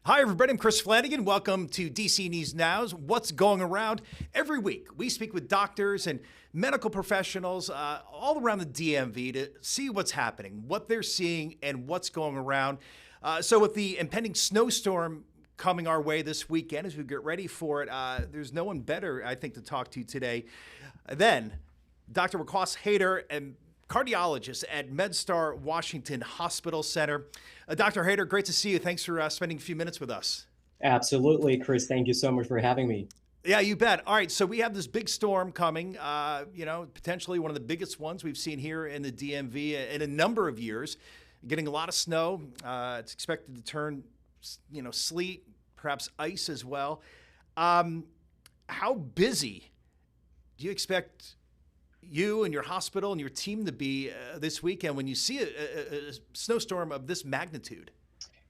Hi, everybody. I'm Chris Flanagan. Welcome to DC News Now's What's Going Around. Every week, we speak with doctors and medical professionals all around the DMV to see what's happening, what they're seeing, and what's going around. So, with the impending snowstorm coming our way this weekend as we get ready for it, there's no one better, I think, to talk to today than Dr. Wakas Hayter, and cardiologist at MedStar Washington Hospital Center. Dr. Hayter, great to see you. Thanks for spending a few minutes with us. Absolutely, Chris. Thank you so much for having me. Yeah, you bet. All right, so we have this big storm coming, potentially one of the biggest ones we've seen here in the DMV in a number of years, getting a lot of snow. It's expected to turn, sleet, perhaps ice as well. How busy do you expect you and your hospital and your team to be this weekend when you see a snowstorm of this magnitude?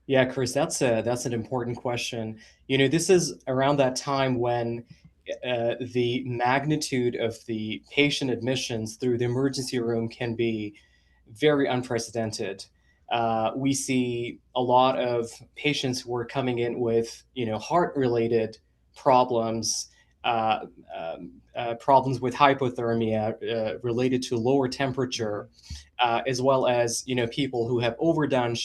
Yeah, Chris, that's an important question. This is around that time when the magnitude of the patient admissions through the emergency room can be very unprecedented. We see a lot of patients who are coming in with, heart-related problems, uh, problems with hypothermia related to lower temperature, as well as people who have overdone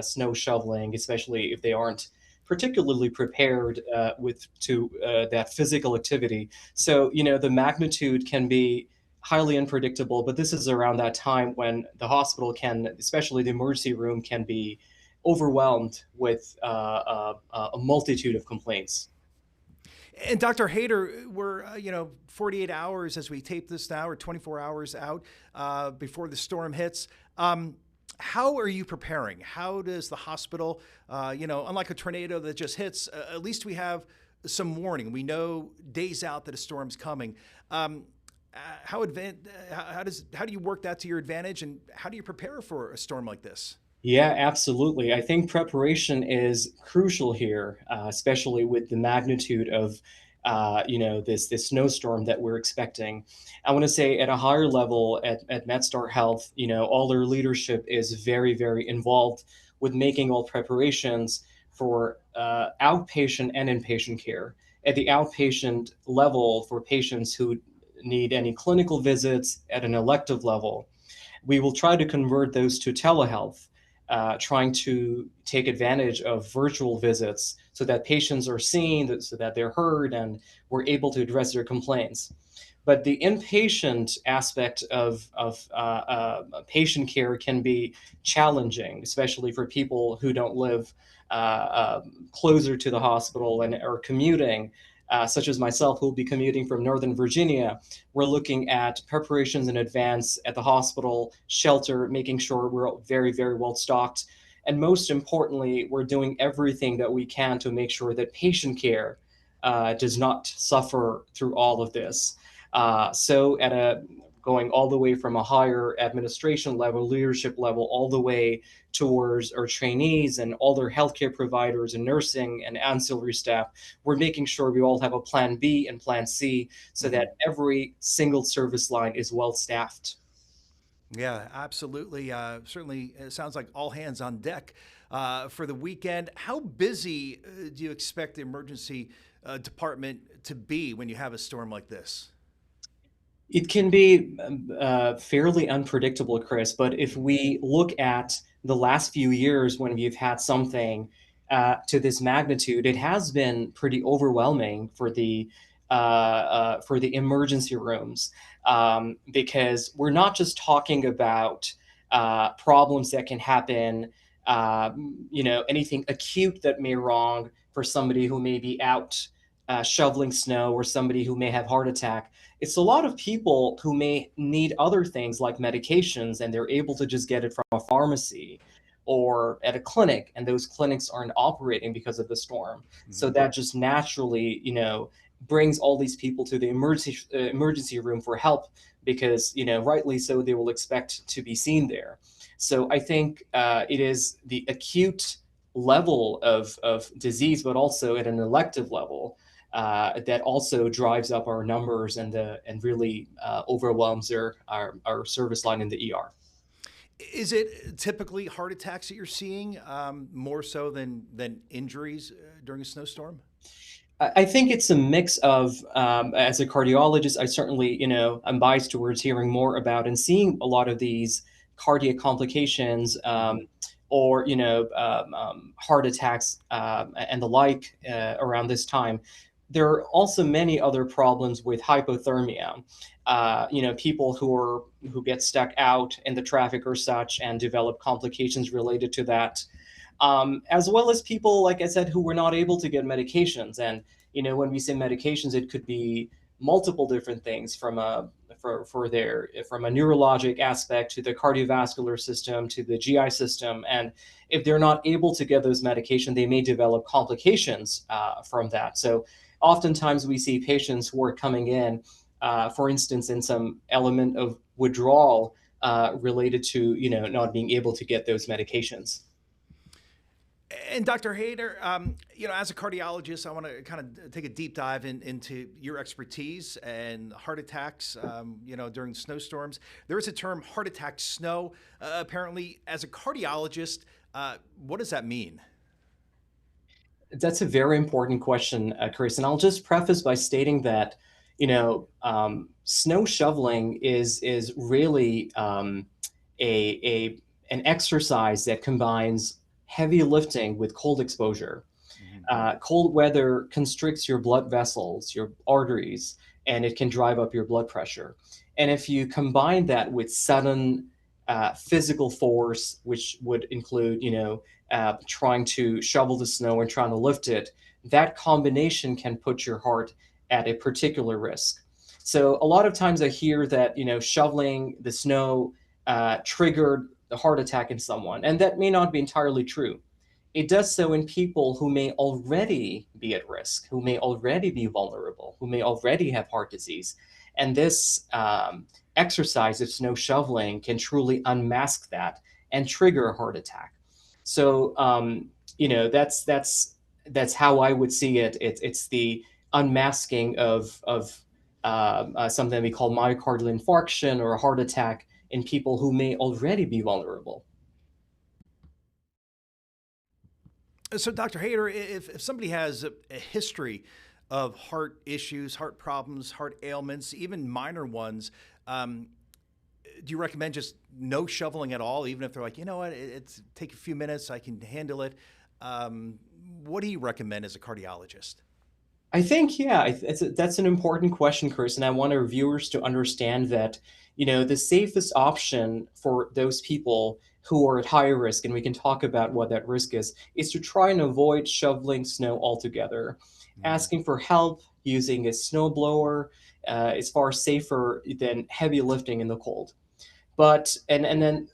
snow shoveling, especially if they aren't particularly prepared with to that physical activity. So the magnitude can be highly unpredictable, but this is around that time when the hospital can, especially the emergency room, can be overwhelmed with a multitude of complaints. And Dr. Hayter, we're 48 hours as we tape this now, or 24 hours out before the storm hits. How are you preparing? How does the hospital, unlike a tornado that just hits, at least we have some warning. We know days out that a storm's coming. How do you work that to your advantage, and how do you prepare for a storm like this? Yeah, absolutely. I think preparation is crucial here, especially with the magnitude of, this snowstorm that we're expecting. I want to say at a higher level at MedStar Health, all their leadership is very, very involved with making all preparations for outpatient and inpatient care. At the outpatient level, for patients who need any clinical visits at an elective level, we will try to convert those to telehealth, trying to take advantage of virtual visits so that patients are seen, so that they're heard, and we're able to address their complaints. But the inpatient aspect of patient care can be challenging, especially for people who don't live closer to the hospital and are commuting, such as myself, who will be commuting from Northern Virginia. We're looking at preparations in advance at the hospital, shelter, making sure we're very, very well stocked. And most importantly, we're doing everything that we can to make sure that patient care does not suffer through all of this. So, at a going all the way from a higher administration level, leadership level, all the way towards our trainees and all their healthcare providers and nursing and ancillary staff, we're making sure we all have a plan B and plan C so Mm-hmm. that every single service line is well staffed. Yeah, absolutely. Certainly, it sounds like all hands on deck for the weekend. How busy do you expect the emergency department to be when you have a storm like this? It can be fairly unpredictable, Chris, but if we look at the last few years when we've had something to this magnitude, it has been pretty overwhelming for the emergency rooms, because we're not just talking about problems that can happen, anything acute that may wrong for somebody who may be out shoveling snow, or somebody who may have heart attack. It's a lot of people who may need other things like medications, and they're able to just get it from a pharmacy or at a clinic, and those clinics aren't operating because of the storm. So Mm-hmm. that just naturally, brings all these people to the emergency room for help, because rightly so, they will expect to be seen there. So I think it is the acute level of disease, but also at an elective level, that also drives up our numbers and really overwhelms our service line in the ER. Is it typically heart attacks that you're seeing more so than injuries during a snowstorm? I think it's a mix of, as a cardiologist, I certainly, I'm biased towards hearing more about and seeing a lot of these cardiac complications, Hmm. or, heart attacks, and the like, around this time. There are also many other problems with hypothermia. People who get stuck out in the traffic or such and develop complications related to that, as well as people, like I said, who were not able to get medications. And when we say medications, it could be multiple different things from a neurologic aspect to the cardiovascular system to the GI system. And if they're not able to get those medications, they may develop complications from that. So oftentimes we see patients who are coming in, for instance, in some element of withdrawal related to not being able to get those medications. And Dr. Hayter, as a cardiologist, I want to kind of take a deep dive into your expertise and heart attacks, during snowstorms. There is a term, heart attack snow. Apparently, as a cardiologist, what does that mean? That's a very important question, Chris. And I'll just preface by stating that, snow shoveling is really a an exercise that combines heavy lifting with cold exposure. Mhm. Cold weather constricts your blood vessels, your arteries, and it can drive up your blood pressure. And if you combine that with sudden physical force, which would include, trying to shovel the snow and trying to lift it, that combination can put your heart at a particular risk. So a lot of times I hear that, shoveling the snow triggered the heart attack in someone, and that may not be entirely true. It does so in people who may already be at risk, who may already be vulnerable, who may already have heart disease. And this exercise of snow shoveling can truly unmask that and trigger a heart attack. So, that's how I would see it. It's the unmasking of something we call myocardial infarction or a heart attack in people who may already be vulnerable. So, Dr. Hayter, if somebody has a history of heart issues, heart problems, heart ailments, even minor ones, um, do you recommend just no shoveling at all, even if they're like, you know what, it's take a few minutes, I can handle it? Um, what do you recommend as a cardiologist? I think, yeah, that's an important question, Chris, and I want our viewers to understand that, the safest option for those people who are at higher risk, and we can talk about what that risk is to try and avoid shoveling snow altogether. Mm. Asking for help using a snowblower is far safer than heavy lifting in the cold. But and then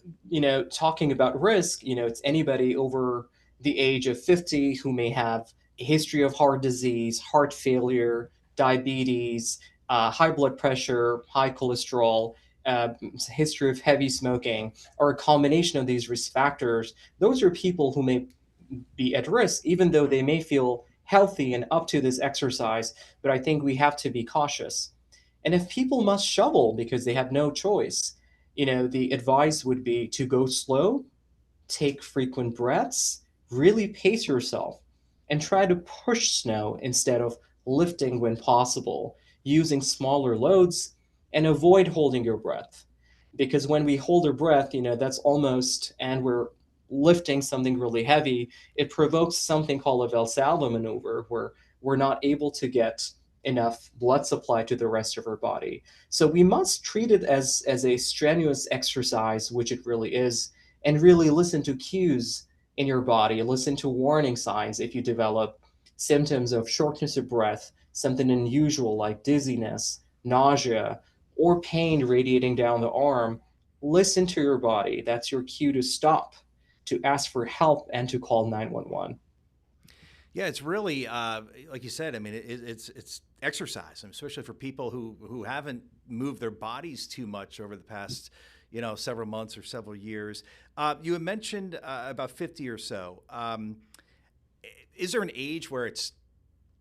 talking about risk, it's anybody over the age of 50 who may have a history of heart disease, heart failure, diabetes, high blood pressure, high cholesterol, history of heavy smoking, or a combination of these risk factors. Those are people who may be at risk, even though they may feel healthy and up to this exercise. But I think we have to be cautious. And if people must shovel because they have no choice, the advice would be to go slow, take frequent breaths, really pace yourself, and try to push snow instead of lifting when possible, using smaller loads, and avoid holding your breath. Because when we hold our breath, that's almost, and we're lifting something really heavy, it provokes something called a Valsalva maneuver, where we're not able to get enough blood supply to the rest of our body. So we must treat it as a strenuous exercise, which it really is, and really listen to cues in your body, listen to warning signs if you develop symptoms of shortness of breath, something unusual like dizziness, nausea, or pain radiating down the arm. Listen to your body. That's your cue to stop, to ask for help, and to call 911. Yeah, it's really like you said. I mean, it's exercise, and especially for people who haven't moved their bodies too much over the past, several months or several years. You had mentioned about 50 or so. Is there an age where it's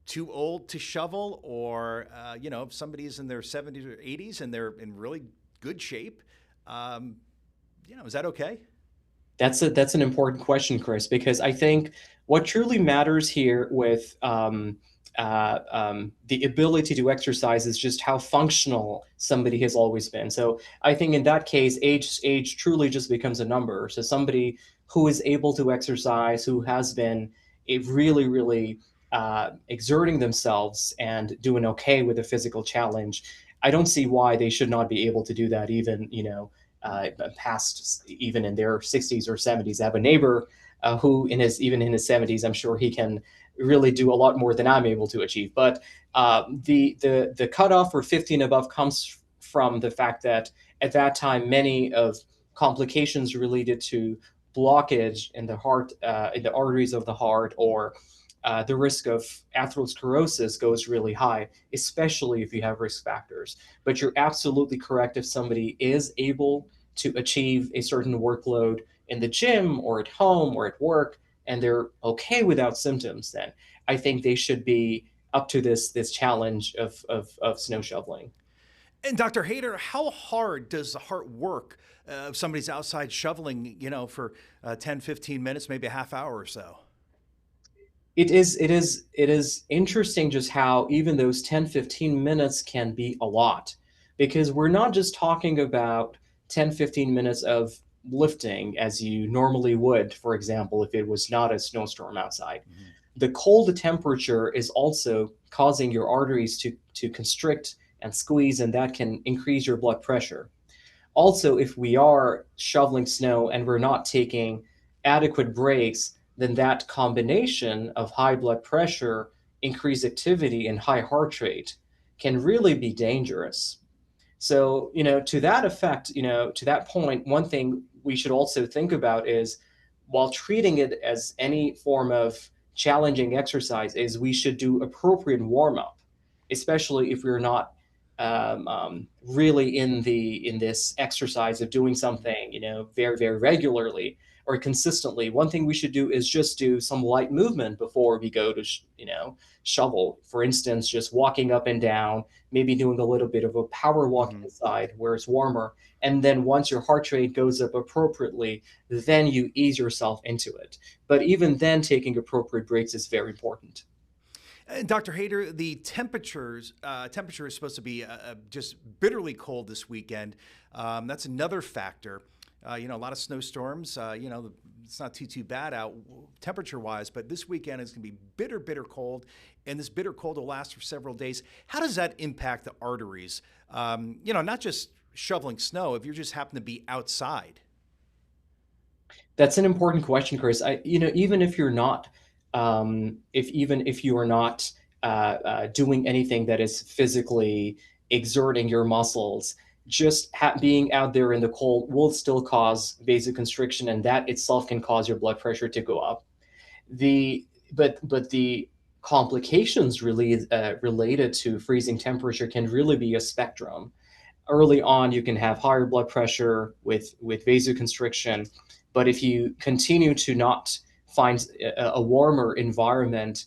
too old to shovel, or if somebody's in their 70s or 80s and they're in really good shape? Um, Is that okay? That's an important question, Chris, because I think what truly matters here with the ability to exercise is just how functional somebody has always been. So I think in that case, age truly just becomes a number. So somebody who is able to exercise, who has been really exerting themselves and doing okay with a physical challenge, I don't see why they should not be able to do that, even past even in their 60s or 70s. I have a neighbor who, in his even in his 70s, I'm sure he can really do a lot more than I'm able to achieve. But the cutoff for 50 and above comes from the fact that at that time many of complications related to blockage in the heart, in the arteries of the heart, or the risk of atherosclerosis goes really high, especially if you have risk factors. But you're absolutely correct. If somebody is able to achieve a certain workload in the gym or at home or at work, and they're okay without symptoms, then I think they should be up to this challenge of snow shoveling. And Dr. Hayter, how hard does the heart work if somebody's outside shoveling, for 10, 15 minutes, maybe a half hour or so? It is interesting just how even those 10-15 minutes can be a lot, because we're not just talking about 10-15 minutes of lifting as you normally would, for example, if it was not a snowstorm outside. Mhm. The cold temperature is also causing your arteries to constrict and squeeze, and that can increase your blood pressure. Also, if we are shoveling snow and we're not taking adequate breaks, then that combination of high blood pressure, increased activity, and high heart rate can really be dangerous. So, to that effect, to that point, one thing we should also think about is, while treating it as any form of challenging exercise, is we should do appropriate warm up, especially if we're not really in this exercise of doing something, very regularly or consistently. One thing we should do is just do some light movement before we go to shovel. For instance, just walking up and down, maybe doing a little bit of a power walk Mhm. inside where it's warmer. And then once your heart rate goes up appropriately, then you ease yourself into it. But even then, taking appropriate breaks is very important. And Dr. Hayter, the temperature is supposed to be just bitterly cold this weekend. That's another factor. A lot of snowstorms. It's not too bad out temperature wise, but this weekend is going to be bitter cold, and this bitter cold will last for several days. How does that impact the arteries? Not just shoveling snow. If you just happen to be outside. That's an important question, Chris. Even if you're not, if you are not doing anything that is physically exerting your muscles, just being out there in the cold will still cause vasoconstriction, and that itself can cause your blood pressure to go up. The but the complications really related to freezing temperature can really be a spectrum. Early on you can have higher blood pressure with vasoconstriction, but if you continue to not find a warmer environment,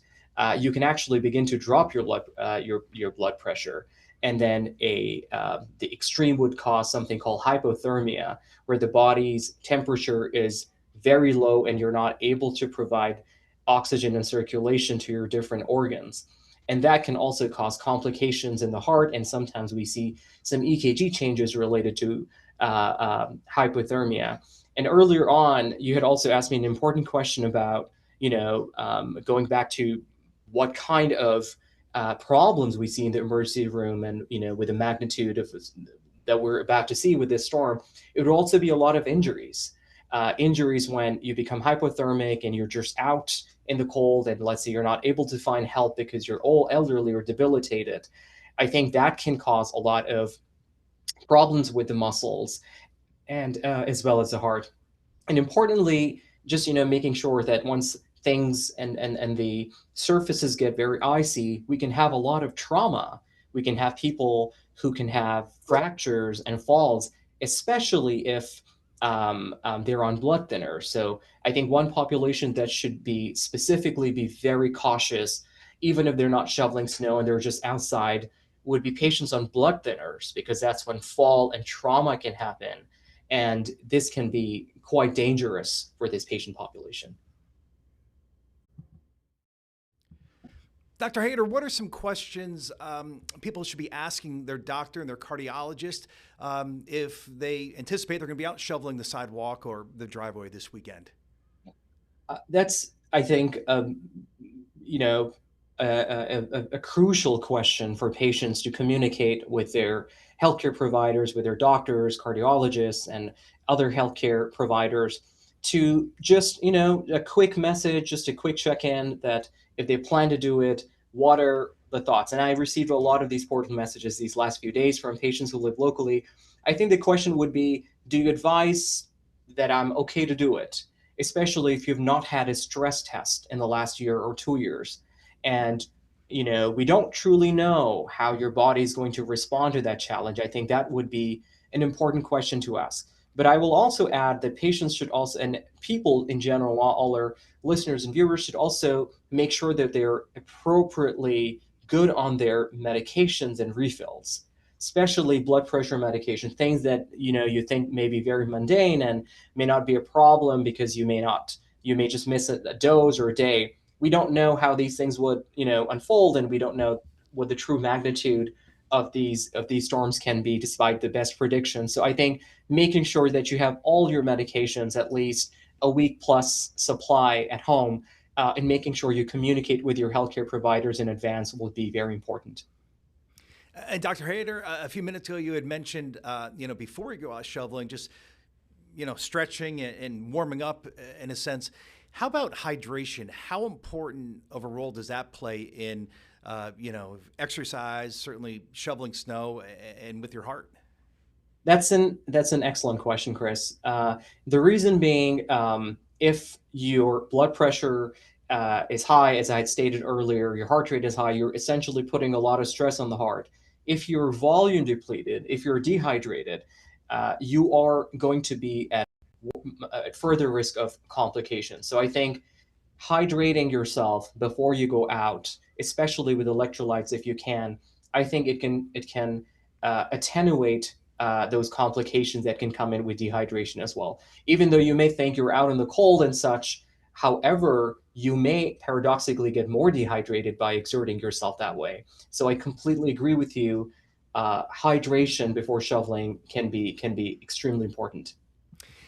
you can actually begin to drop your blood pressure, and then the extreme would cause something called hypothermia, where the body's temperature is very low and you're not able to provide oxygen and circulation to your different organs. And that can also cause complications in the heart. And sometimes we see some EKG changes related to hypothermia. And earlier on, you had also asked me an important question about, going back to what kind of problems we see in the emergency room, and with the magnitude of that we're about to see with this storm, it would also be a lot of injuries. Injuries when you become hypothermic and you're just out in the cold, and let's say you're not able to find help because you're all elderly or debilitated. I think that can cause a lot of problems with the muscles, and as well as the heart. And importantly, just making sure that once things and the surfaces get very icy, we can have a lot of trauma. We can have people who can have fractures and falls, especially if they're on blood thinners. So I think one population that should be specifically be very cautious, even if they're not shoveling snow and they're just outside, would be patients on blood thinners, because that's when fall and trauma can happen. And this can be quite dangerous for this patient population. Dr. Hayter, what are some questions people should be asking their doctor and their cardiologist if they anticipate they're going to be out shoveling the sidewalk or the driveway this weekend? That's, I think, you know, a crucial question for patients to communicate with their healthcare providers, with their doctors, cardiologists, and other healthcare providers, to just, a quick message, just a quick check-in that if they plan to do it, what are the thoughts? And I received a lot of these portal messages these last few days from patients who live locally. I think the question would be, do you advise that I'm okay to do it? Especially if you've not had a stress test in the last year or 2 years. And we don't truly know how your body is going to respond to that challenge. I think that would be an important question to ask. But I will also add that patients should also, and people in general, all our listeners and viewers, should also make sure that they're appropriately good on their medications and refills, especially blood pressure medication, things that you think may be very mundane and may not be a problem because you may just miss a dose or a day. We don't know how these things would unfold, and we don't know what the true magnitude of these storms can be despite the best predictions. So I think making sure that you have all your medications, at least a week plus supply at home, and making sure you communicate with your healthcare providers in advance will be very important. And Dr. Hayter, a few minutes ago, you had mentioned, before you go out shoveling, just, stretching and warming up in a sense. How about hydration? How important of a role does that play in, exercise, certainly shoveling snow and with your heart? That's an excellent question, Chris. The reason being, if your blood pressure is high, as I had stated earlier, your heart rate is high, you're essentially putting a lot of stress on the heart. If you're volume depleted, if you're dehydrated, you are going to be at further risk of complications. So I think hydrating yourself before you go out, especially with electrolytes, if you can, I think it can attenuate those complications that can come in with dehydration as well. Even though you may think you're out in the cold and such, however, you may paradoxically get more dehydrated by exerting yourself that way. So I completely agree with you. Hydration before shoveling can be extremely important.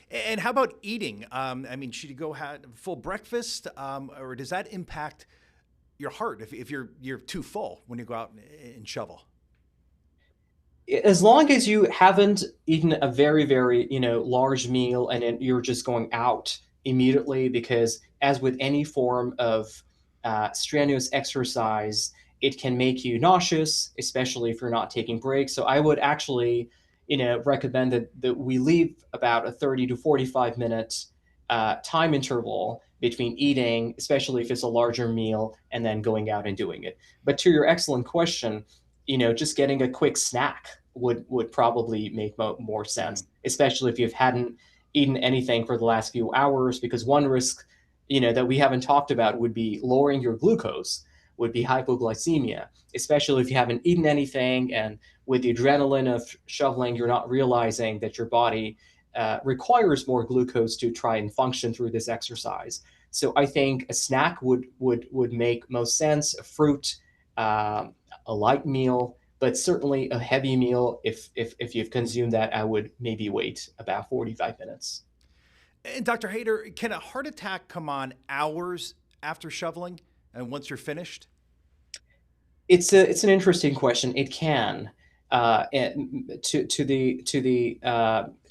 And how about eating? Should you go have full breakfast, or does that impact your heart if you're too full when you go out and shovel? As long as you haven't eaten a very, very, large meal and then you're just going out immediately, because as with any form of strenuous exercise, it can make you nauseous, especially if you're not taking breaks. So I would actually, recommend that we leave about a 30 to 45 minute time interval between eating, especially if it's a larger meal, and then going out and doing it. But to your excellent question, just getting a quick snack would probably make more sense, especially if you hadn't eaten anything for the last few hours, because one risk, that we haven't talked about would be lowering your glucose, would be hypoglycemia, especially if you haven't eaten anything, and with the adrenaline of shoveling, you're not realizing that your body requires more glucose to try and function through this exercise. So I think a snack would make most sense. A fruit, a light meal, but certainly a heavy meal. If you've consumed that, I would maybe wait about 45 minutes. And Dr. Hayter, can a heart attack come on hours after shoveling and once you're finished? It's an interesting question. It can, and to the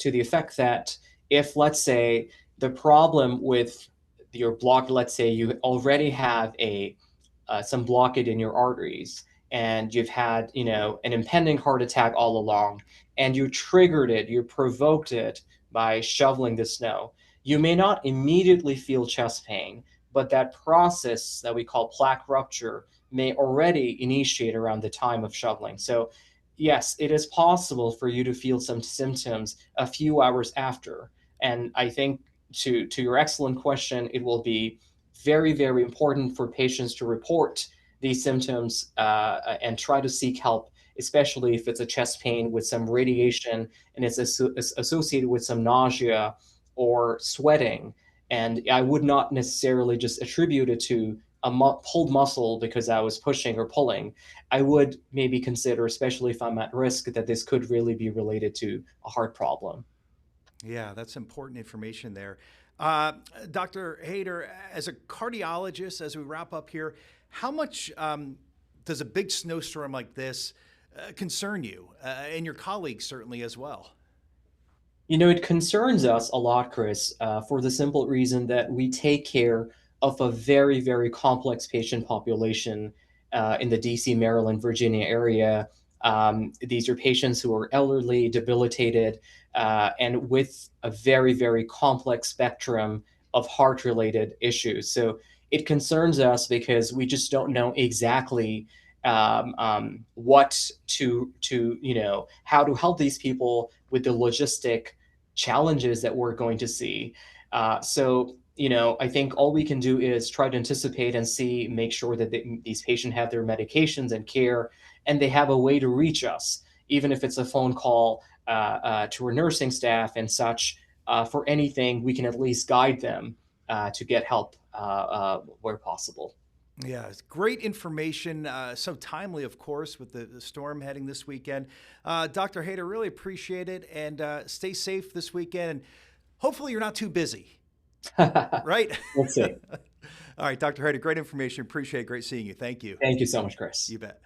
effect that if, let's say, the problem with your block, let's say you already have a some blockage in your arteries, and you've had an impending heart attack all along, and you triggered it, you provoked it by shoveling the snow. You may not immediately feel chest pain, but that process that we call plaque rupture may already initiate around the time of shoveling. So yes, it is possible for you to feel some symptoms a few hours after. And I think, to your excellent question, it will be very, very important for patients to report these symptoms and try to seek help especially if it's a chest pain with some radiation and it's associated with some nausea or sweating. And I would not necessarily just attribute it to a pulled muscle because I was pushing or pulling. I would maybe consider, especially if I'm at risk, that this could really be related to a heart problem. Yeah, that's important information there. Dr. Hayter, as a cardiologist, as we wrap up here, how much does a big snowstorm like this concern you and your colleagues certainly as well? It concerns us a lot, Chris, for the simple reason that we take care of a very, very complex patient population in the DC, Maryland, Virginia area. These are patients who are elderly, debilitated, and with a very, very complex spectrum of heart related issues. So it concerns us because we just don't know exactly what how to help these people with the logistic challenges that we're going to see. I think all we can do is try to anticipate and see, make sure that these patients have their medications and care, and they have a way to reach us, even if it's a phone call to our nursing staff and such. For anything, we can at least guide them to get help where possible. Yeah, it's great information. So timely, of course, with the storm heading this weekend. Dr. Hayter, really appreciate it. And stay safe this weekend. And hopefully, you're not too busy, right? We'll see. All right, Dr. Hayter, great information. Appreciate it. Great seeing you. Thank you. Thank you so much, Chris. You bet.